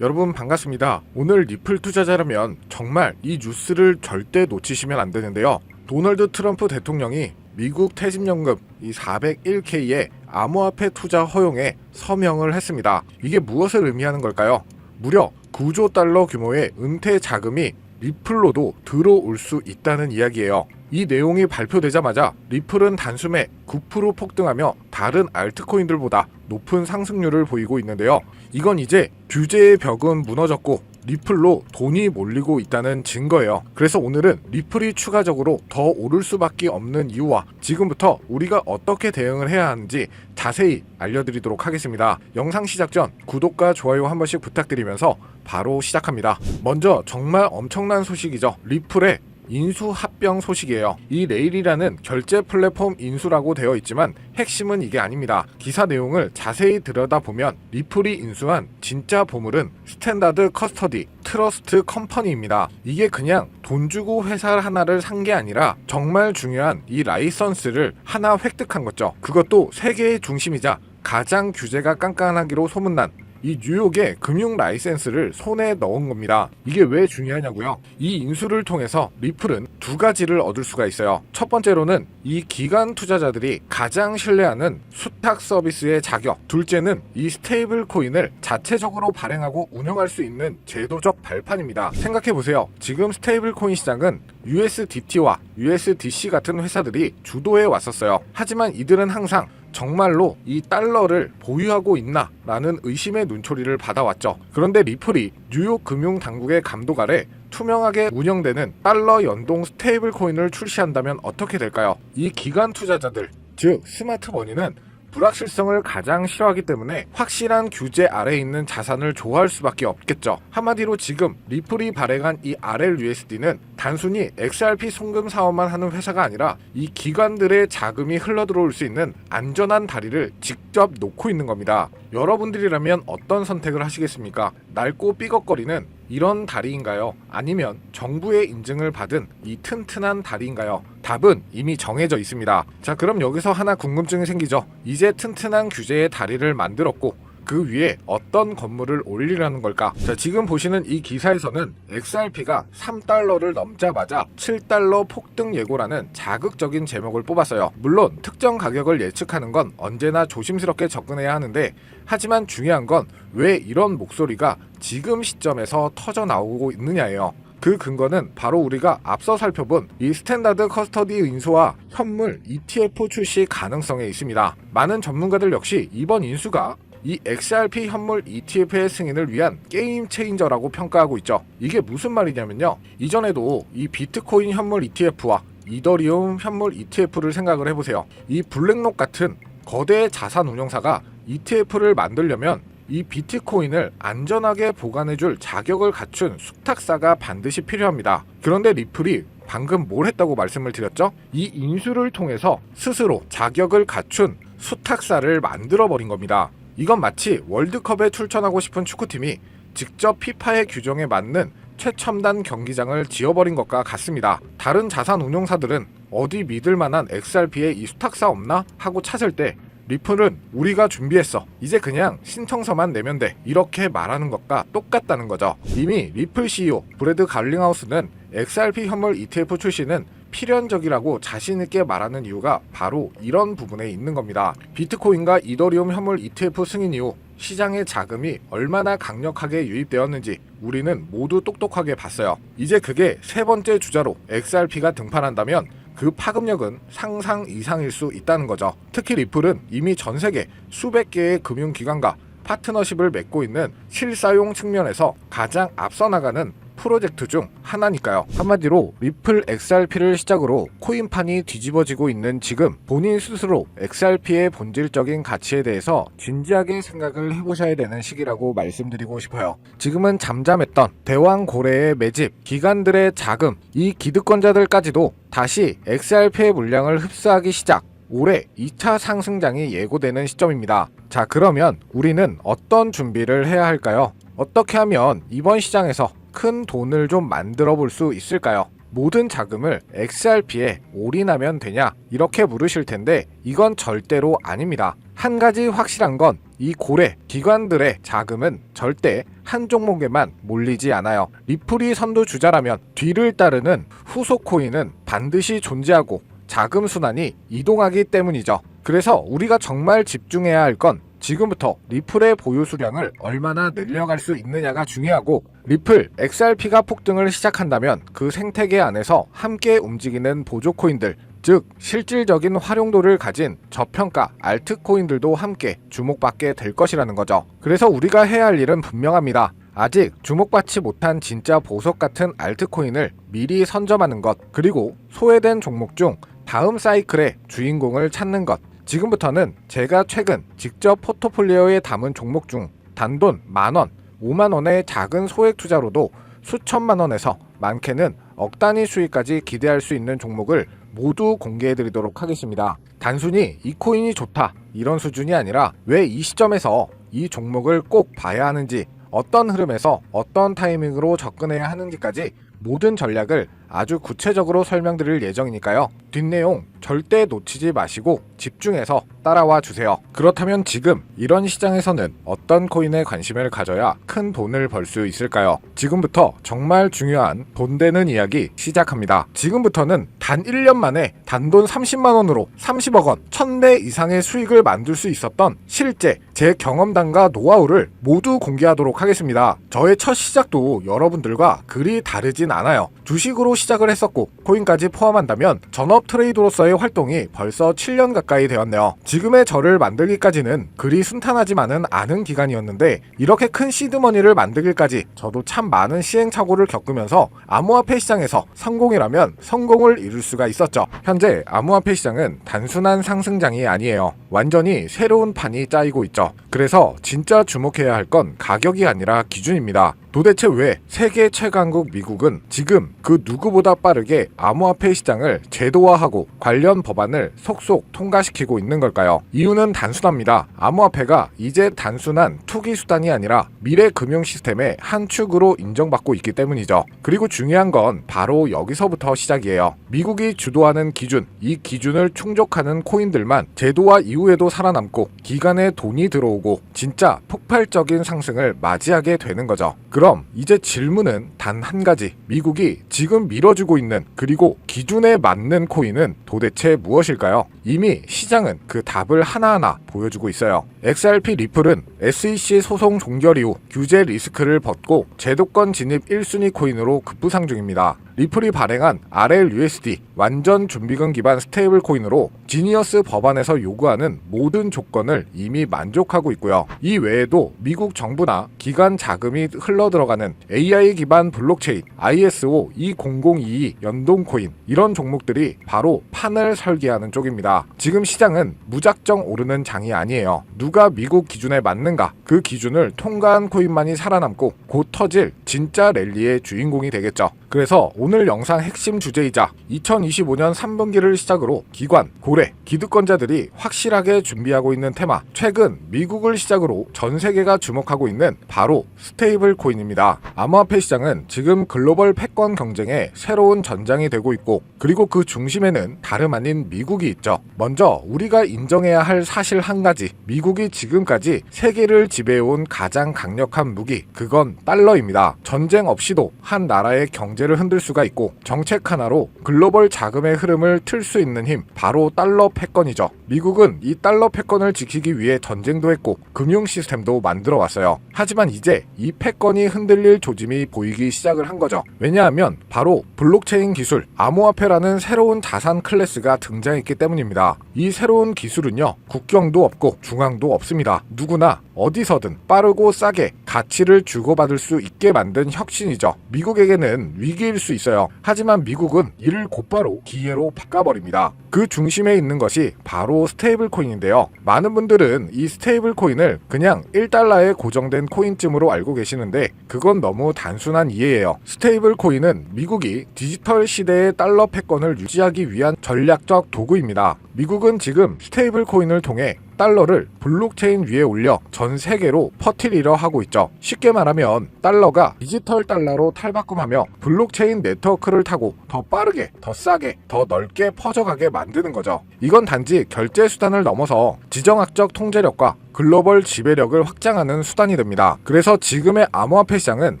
여러분 반갑습니다. 오늘 리플 투자자라면 정말 이 뉴스를 절대 놓치시면 안 되는데요. 도널드 트럼프 대통령이 미국 퇴직연금 이 401k의 암호화폐 투자 허용에 서명을 했습니다. 이게 무엇을 의미하는 걸까요? 무려 9조 달러 규모의 은퇴 자금이 리플로도 들어올 수 있다는 이야기예요. 이 내용이 발표되자마자 리플은 단숨에 9% 폭등하며 다른 알트코인들보다 높은 상승률을 보이고 있는데요. 이건 이제 규제의 벽은 무너졌고 리플로 돈이 몰리고 있다는 증거예요. 그래서 오늘은 리플이 추가적으로 더 오를 수밖에 없는 이유와 지금부터 우리가 어떻게 대응을 해야 하는지 자세히 알려드리도록 하겠습니다. 영상 시작 전 구독과 좋아요 한 번씩 부탁드리면서 바로 시작합니다. 먼저 정말 엄청난 소식이죠. 리플의 인수 합병 소식이에요. 이 레일이라는 결제 플랫폼 인수라고 되어 있지만 핵심은 이게 아닙니다. 기사 내용을 자세히 들여다보면 리플이 인수한 진짜 보물은 스탠다드 커스터디 트러스트 컴퍼니입니다. 이게 그냥 돈 주고 회사 하나를 산 게 아니라 정말 중요한 이 라이선스를 하나 획득한 거죠. 그것도 세계의 중심이자 가장 규제가 깐깐하기로 소문난 이 뉴욕의 금융 라이센스를 손에 넣은 겁니다. 이게 왜 중요하냐고요? 이 인수를 통해서 리플은 두 가지를 얻을 수가 있어요. 첫 번째로는 이 기관 투자자들이 가장 신뢰하는 수탁 서비스의 자격, 둘째는 이 스테이블 코인을 자체적으로 발행하고 운영할 수 있는 제도적 발판입니다. 생각해보세요. 지금 스테이블 코인 시장은 USDT와 USDC 같은 회사들이 주도해 왔었어요. 하지만 이들은 항상 정말로 이 달러를 보유하고 있나? 라는 의심의 눈초리를 받아왔죠. 그런데 리플이 뉴욕 금융당국의 감독 아래 투명하게 운영되는 달러 연동 스테이블 코인을 출시한다면 어떻게 될까요? 이 기관 투자자들, 즉 스마트머니는 불확실성을 가장 싫어하기 때문에 확실한 규제 아래에 있는 자산을 좋아할 수밖에 없겠죠. 한마디로 지금 리플이 발행한 이 RLUSD는 단순히 XRP 송금 사업만 하는 회사가 아니라 이 기관들의 자금이 흘러들어올 수 있는 안전한 다리를 직접 놓고 있는 겁니다. 여러분들이라면 어떤 선택을 하시겠습니까? 낡고 삐걱거리는 이런 다리인가요? 아니면 정부의 인증을 받은 이 튼튼한 다리인가요? 답은 이미 정해져 있습니다. 자, 그럼 여기서 하나 궁금증이 생기죠. 이제 튼튼한 규제의 다리를 만들었고 그 위에 어떤 건물을 올리려는 걸까? 자, 지금 보시는 이 기사에서는 XRP가 3달러를 넘자마자 7달러 폭등 예고라는 자극적인 제목을 뽑았어요. 물론 특정 가격을 예측하는 건 언제나 조심스럽게 접근해야 하는데 하지만 중요한 건 왜 이런 목소리가 지금 시점에서 터져 나오고 있느냐예요. 그 근거는 바로 우리가 앞서 살펴본 이 스탠다드 커스터디 인수와 현물 ETF 출시 가능성에 있습니다. 많은 전문가들 역시 이번 인수가 이 XRP 현물 ETF의 승인을 위한 게임 체인저라고 평가하고 있죠. 이게 무슨 말이냐면요. 이전에도 이 비트코인 현물 ETF와 이더리움 현물 ETF를 생각을 해보세요. 이 블랙록 같은 거대 자산 운용사가 ETF를 만들려면 이 비트코인을 안전하게 보관해줄 자격을 갖춘 수탁사가 반드시 필요합니다. 그런데 리플이 방금 뭘 했다고 말씀을 드렸죠? 이 인수를 통해서 스스로 자격을 갖춘 수탁사를 만들어버린 겁니다. 이건 마치 월드컵에 출전하고 싶은 축구팀이 직접 피파의 규정에 맞는 최첨단 경기장을 지어버린 것과 같습니다. 다른 자산 운용사들은 어디 믿을 만한 XRP에 이 수탁사 없나? 하고 찾을 때 리플은 우리가 준비했어. 이제 그냥 신청서만 내면 돼. 이렇게 말하는 것과 똑같다는 거죠. 이미 리플 CEO 브래드 갈링하우스는 XRP 현물 ETF 출시는 필연적이라고 자신있게 말하는 이유가 바로 이런 부분에 있는 겁니다. 비트코인과 이더리움 현물 ETF 승인 이후 시장의 자금이 얼마나 강력하게 유입되었는지 우리는 모두 똑똑하게 봤어요. 이제 그게 세 번째 주자로 XRP가 등판한다면 그 파급력은 상상 이상일 수 있다는 거죠. 특히 리플은 이미 전 세계 수백 개의 금융기관과 파트너십을 맺고 있는 실사용 측면에서 가장 앞서 나가는 프로젝트 중 하나니까요. 한마디로 리플 XRP를 시작으로 코인판이 뒤집어지고 있는 지금 본인 스스로 XRP의 본질적인 가치에 대해서 진지하게 생각을 해보셔야 되는 시기라고 말씀드리고 싶어요. 지금은 잠잠했던 대왕고래의 매집, 기관들의 자금, 이 기득권자들까지도 다시 XRP의 물량을 흡수하기 시작, 올해 2차 상승장이 예고되는 시점입니다. 자, 그러면 우리는 어떤 준비를 해야 할까요? 어떻게 하면 이번 시장에서 큰 돈을 좀 만들어 볼 수 있을까요? 모든 자금을 XRP에 올인하면 되냐 이렇게 물으실 텐데 이건 절대로 아닙니다. 한 가지 확실한 건 이 고래 기관들의 자금은 절대 한 종목에만 몰리지 않아요. 리플이 선두주자라면 뒤를 따르는 후속 코인은 반드시 존재하고 자금 순환이 이동하기 때문이죠. 그래서 우리가 정말 집중해야 할 건 지금부터 리플의 보유 수량을 얼마나 늘려갈 수 있느냐가 중요하고, 리플 XRP가 폭등을 시작한다면 그 생태계 안에서 함께 움직이는 보조 코인들, 즉 실질적인 활용도를 가진 저평가 알트코인들도 함께 주목받게 될 것이라는 거죠. 그래서 우리가 해야 할 일은 분명합니다. 아직 주목받지 못한 진짜 보석 같은 알트코인을 미리 선점하는 것, 그리고 소외된 종목 중 다음 사이클의 주인공을 찾는 것. 지금부터는 제가 최근 직접 포트폴리오에 담은 종목 중 단돈 만원, 5만원의 작은 소액 투자로도 수천만원에서 많게는 억 단위 수익까지 기대할 수 있는 종목을 모두 공개해드리도록 하겠습니다. 단순히 이 코인이 좋다 이런 수준이 아니라 왜 이 시점에서 이 종목을 꼭 봐야 하는지, 어떤 흐름에서 어떤 타이밍으로 접근해야 하는지까지 모든 전략을 아주 구체적으로 설명드릴 예정이니까요. 뒷내용 절대 놓치지 마시고 집중해서 따라와 주세요. 그렇다면 지금 이런 시장에서는 어떤 코인에 관심을 가져야 큰 돈을 벌 수 있을까요? 지금부터 정말 중요한 돈 되는 이야기 시작합니다. 지금부터는 단 1년 만에 단돈 30만원으로 30억원, 1000배 이상의 수익을 만들 수 있었던 실제 제 경험담과 노하우를 모두 공개하도록 하겠습니다. 저의 첫 시작도 여러분들과 그리 다르진 않아요. 주식으로 시작을 했었고 코인까지 포함한다면 전업 트레이더로서의 활동이 벌써 7년 가까이 되었네요. 지금의 저를 만들기까지는 그리 순탄하지만은 않은 기간이었는데, 이렇게 큰 시드머니를 만들기까지 저도 참 많은 시행착오를 겪으면서 암호화폐 시장에서 성공이라면 성공을 이룰 수가 있었죠. 현재 암호화폐 시장은 단순한 상승장이 아니에요. 완전히 새로운 판이 짜이고 있죠. 그래서 진짜 주목해야 할 건 가격이 아니라 기준입니다. 도대체 왜 세계 최강국 미국은 지금 그 누구보다 빠르게 암호화폐 시장을 제도화하고 관련 법안을 속속 통과시키고 있는 걸까요? 이유는 단순합니다. 암호화폐가 이제 단순한 투기 수단이 아니라 미래 금융 시스템의 한 축으로 인정받고 있기 때문이죠. 그리고 중요한 건 바로 여기서부터 시작이에요. 미국이 주도하는 기준, 이 기준을 충족하는 코인들만 제도화 이후에도 살아남고 기간에 돈이 들어오고 진짜 폭발적인 상승을 맞이하게 되는 거죠. 그럼 이제 질문은 단 한 가지. 미국이 지금 밀어주고 있는, 그리고 기준에 맞는 코인은 도대체 무엇일까요? 이미 시장은 그 답을 하나하나 보여주고 있어요. XRP 리플은 SEC 소송 종결 이후 규제 리스크를 벗고 제도권 진입 1순위 코인으로 급부상 중입니다. 리플이 발행한 RLUSD 완전 준비금 기반 스테이블 코인으로 지니어스 법안에서 요구하는 모든 조건을 이미 만족하고 있고요. 이 외에도 미국 정부나 기관 자금이 흘러들어가는 AI 기반 블록체인 ISO 20022 연동 코인, 이런 종목들이 바로 판을 설계하는 쪽입니다. 지금 시장은 무작정 오르는 장이 아니에요. 누가 미국 기준에 맞는가, 그 기준을 통과한 코인만이 살아남고 곧 터질 진짜 랠리의 주인공이 되겠죠. 그래서 오늘 영상 핵심 주제이자 2025년 3분기를 시작으로 기관, 고래, 기득권자들이 확실하게 준비하고 있는 테마, 최근 미국을 시작으로 전 세계가 주목하고 있는 바로 스테이블 코인입니다. 암호화폐 시장은 지금 글로벌 패권 경쟁의 새로운 전장이 되고 있고, 그리고 그 중심에는 다름 아닌 미국이 있죠. 먼저 우리가 인정해야 할 사실 한 가지, 미국이 지금까지 세계를 지배해온 가장 강력한 무기, 그건 달러입니다. 전쟁 없이도 한 나라의 경제를 흔들 수가 있고 정책 하나로 글로벌 자금의 흐름을 틀 수 있는 힘, 바로 달러 패권이죠. 미국은 이 달러 패권을 지키기 위해 전쟁도 했고 금융 시스템도 만들어 왔어요. 하지만 이제 이 패권이 흔들릴 조짐이 보이기 시작을 한 거죠. 왜냐하면 바로 블록체인 기술, 암호화폐라는 새로운 자산 클래스가 등장했기 때문입니다. 이 새로운 기술은요, 국경도 없고 중앙도 없습니다. 누구나 어디서든 빠르고 싸게 가치를 주고받을 수 있게 만든 혁신이죠. 미국에게는 위기일 수 있어요. 하지만 미국은 이를 곧바로 기회로 바꿔버립니다. 그 중심에 있는 것이 바로 스테이블 코인인데요. 많은 분들은 이 스테이블 코인을 그냥 1달러에 고정된 코인쯤으로 알고 계시는데 그건 너무 단순한 이해예요. 스테이블 코인은 미국이 디지털 시대의 달러 패권을 유지하기 위한 전략적 도구입니다. 미국은 지금 스테이블 코인을 통해 달러를 블록체인 위에 올려 전 세계로 퍼뜨리려 하고 있죠. 쉽게 말하면 달러가 디지털 달러로 탈바꿈하며 블록체인 네트워크를 타고 더 빠르게, 더 싸게, 더 넓게 퍼져가게 만드는 거죠. 이건 단지 결제 수단을 넘어서 지정학적 통제력과 글로벌 지배력을 확장하는 수단이 됩니다. 그래서 지금의 암호화폐 시장은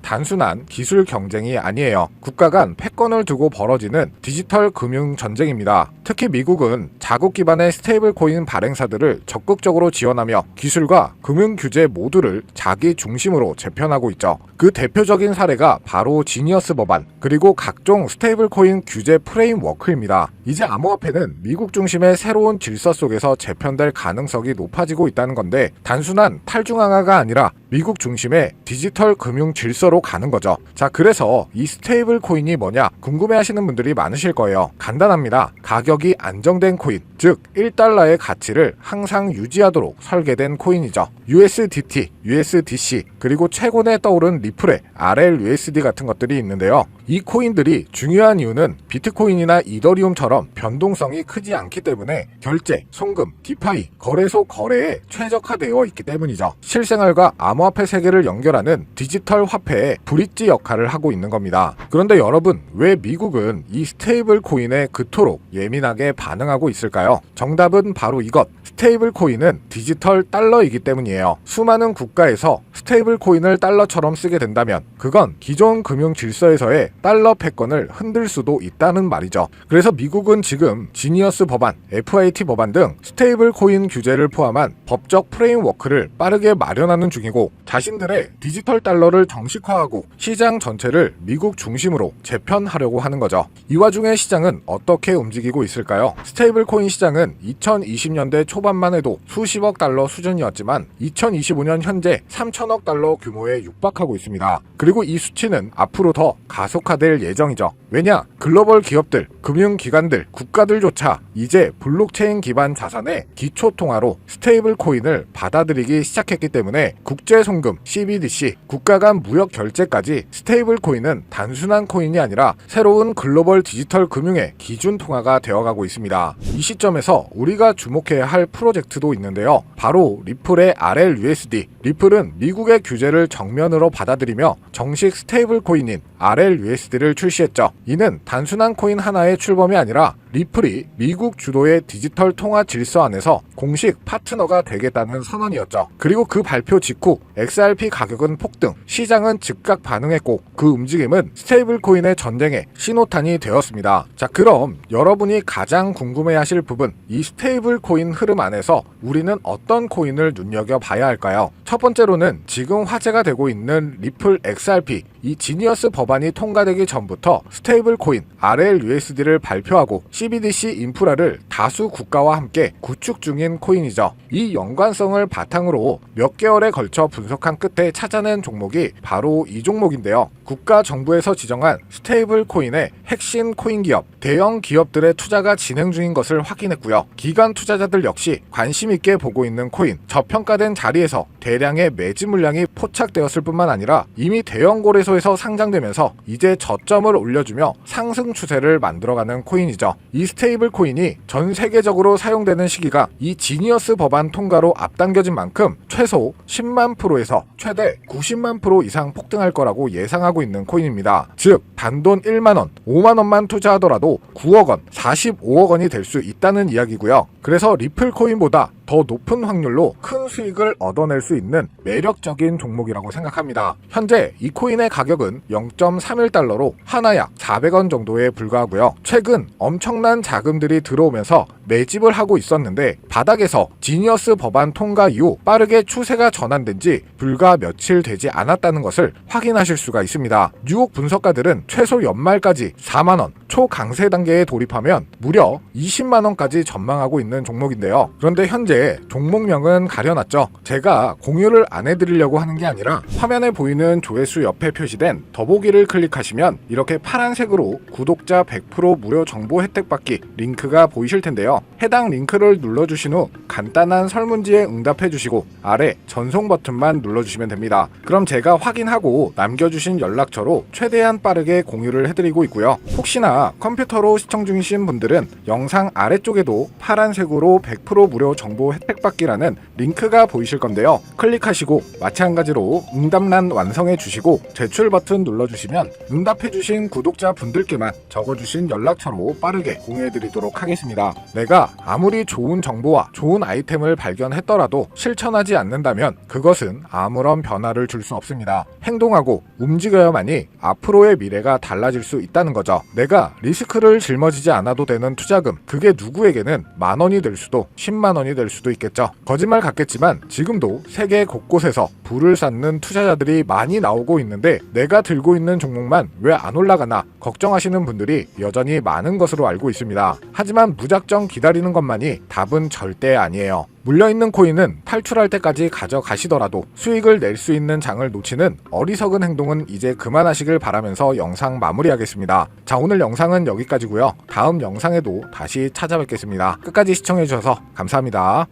단순한 기술 경쟁이 아니에요. 국가 간 패권을 두고 벌어지는 디지털 금융 전쟁입니다. 특히 미국은 자국 기반의 스테이블 코인 발행사들을 적극적으로 지원하며 기술과 금융 규제 모두를 자기 중심으로 재편하고 있죠. 그 대표적인 사례가 바로 지니어스 법안, 그리고 각종 스테이블 코인 규제 프레임워크입니다. 이제 암호화폐는 미국 중심의 새로운 질서 속에서 재편될 가능성이 높아지고 있다는 건데, 단순한 탈중앙화가 아니라 미국 중심의 디지털 금융 질서로 가는 거죠. 자, 그래서 이 스테이블 코인이 뭐냐 궁금해하시는 분들이 많으실 거예요. 간단합니다. 가격이 안정된 코인, 즉 1달러의 가치를 항상 유지하도록 설계된 코인이죠. USDT, USDC, 그리고 최근에 떠오른 리플의 RLUSD 같은 것들이 있는데요. 이 코인들이 중요한 이유는 비트코인이나 이더리움처럼 변동성이 크지 않기 때문에 결제, 송금, 디파이, 거래소 거래에 최적화되어 있기 때문이죠. 실생활과 암호화폐 세계를 연결하는 디지털 화폐의 브릿지 역할을 하고 있는 겁니다. 그런데 여러분, 왜 미국은 이 스테이블 코인에 그토록 예민하게 반응하고 있을까요? 정답은 바로 이것. 스테이블 코인은 디지털 달러이기 때문이에요. 수많은 국가에서 스테이블 코인을 달러처럼 쓰게 된다면 그건 기존 금융 질서에서의 달러 패권을 흔들 수도 있다는 말이죠. 그래서 미국은 지금 지니어스 법안, FIT 법안 등 스테이블 코인 규제를 포함한 법적 프레임워크를 빠르게 마련하는 중이고, 자신들의 디지털 달러를 정식화하고 시장 전체를 미국 중심으로 재편하려고 하는 거죠. 이 와중에 시장은 어떻게 움직이고 있을까요? 스테이블 코인 시장은 2020년대 초반만 해도 수십억 달러 수준이었지만 2025년 현재 3천억 달러 규모에 육박하고 있습니다. 그리고 이 수치는 앞으로 더 가속화될 예정이죠. 왜냐? 글로벌 기업들, 금융기관들, 국가들조차 이제 블록체인 기반 자산의 기초통화로 스테이블 코인을 받아들이기 시작했기 때문에 국제송금, CBDC, 국가 간 무역 결제까지 스테이블 코인은 단순한 코인이 아니라 새로운 글로벌 디지털 금융의 기준 통화가 되어가고 있습니다. 이 시점에서 우리가 주목해야 할 프로젝트도 있는데요. 바로 리플의 RLUSD. 리플은 미국의 규제를 정면으로 받아들이며 정식 스테이블 코인인 RLUSD를 출시했죠. 이는 단순한 코인 하나의 출범이 아니라 리플이 미국 주도의 디지털 통화 질서 안에서 공식 파트너가 되겠다는 선언이었죠. 그리고 그 발표 직후 XRP 가격은 폭등, 시장은 즉각 반응했고 그 움직임은 스테이블 코인의 전쟁의 신호탄이 되었습니다. 자, 그럼 여러분이 가장 궁금해하실 부분, 이 스테이블 코인 흐름 안에서 우리는 어떤 코인을 눈여겨봐야 할까요? 첫 번째로는 지금 화제가 되고 있는 리플 XRP, 이 지니어스 법안이 통과되기 전부터 스테이블 코인 RLUSD를 발표하고 CBDC 인프라를 다수 국가와 함께 구축 중인 코인이죠. 이 연관성을 바탕으로 몇 개월에 걸쳐 분석한 끝에 찾아낸 종목이 바로 이 종목인데요. 국가 정부에서 지정한 스테이블 코인의 핵심 코인 기업, 대형 기업들의 투자가 진행 중인 것을 확인했고요. 기관 투자자들 역시 관심 있게 보고 있는 코인, 저평가된 자리에서 대량의 매집 물량이 포착되었을 뿐만 아니라 이미 대형 거래소에서 상장되면서 이제 저점을 올려주며 상승 추세를 만들어가는 코인이죠. 이 스테이블 코인이 전 세계적으로 사용되는 시기가 이 지니어스 법안 통과로 앞당겨진 만큼 최소 10만 프로에서 최대 90만 프로 이상 폭등할 거라고 예상하고 있는 코인입니다. 즉 단돈 1만원, 5만원만 투자하더라도 9억원, 45억원이 될 수 있다는 이야기고요. 그래서 리플 코인보다 더 높은 확률로 큰 수익을 얻어낼 수 있는 매력적인 종목이라고 생각합니다. 현재 이 코인의 가격은 0.31달러로 하나 약 400원 정도에 불과하고요. 최근 엄청난 자금들이 들어오면서 매집을 하고 있었는데 바닥에서 지니어스 법안 통과 이후 빠르게 추세가 전환된 지 불과 며칠 되지 않았다는 것을 확인하실 수가 있습니다. 뉴욕 분석가들은 최소 연말까지 4만원, 초강세 단계에 돌입하면 무려 20만원까지 전망하고 있는 종목인데요. 그런데 현재 근데 종목명은 가려놨죠. 제가 공유를 안 해드리려고 하는 게 아니라 화면에 보이는 조회수 옆에 표시된 더보기를 클릭하시면 이렇게 파란색으로 구독자 100% 무료 정보 혜택 받기 링크가 보이실 텐데요. 해당 링크를 눌러주신 후 간단한 설문지에 응답해주시고 아래 전송 버튼만 눌러주시면 됩니다. 그럼 제가 확인하고 남겨주신 연락처로 최대한 빠르게 공유를 해드리고 있고요. 혹시나 컴퓨터로 시청 중이신 분들은 영상 아래쪽에도 파란색으로 100% 무료 정보 혜택 받기라는 링크가 보이실 건데요. 클릭하시고 마찬가지로 응답란 완성해 주시고 제출 버튼 눌러주시면 응답해 주신 구독자 분들께만 적어주신 연락처로 빠르게 공유해 드리도록 하겠습니다. 내가 아무리 좋은 정보와 좋은 아이템을 발견했더라도 실천하지 않는다면 그것은 아무런 변화를 줄 수 없습니다. 행동하고 움직여야만이 앞으로의 미래가 달라질 수 있다는 거죠. 내가 리스크를 짊어지지 않아도 되는 투자금, 그게 누구에게는 10,000원이 될 수도 100,000원이 될 수도 있겠죠. 거짓말 같겠지만 지금도 세계 곳곳에서 부를 쌓는 투자자들이 많이 나오고 있는데 내가 들고 있는 종목만 왜 안 올라가나 걱정하시는 분들이 여전히 많은 것으로 알고 있습니다. 하지만 무작정 기다리는 것만이 답은 절대 아니에요. 물려있는 코인은 탈출할 때까지 가져가시더라도 수익을 낼 수 있는 장을 놓치는 어리석은 행동은 이제 그만하시길 바라면서 영상 마무리하겠습니다. 자, 오늘 영상은 여기까지고요. 다음 영상에도 다시 찾아뵙겠습니다. 끝까지 시청해주셔서 감사합니다.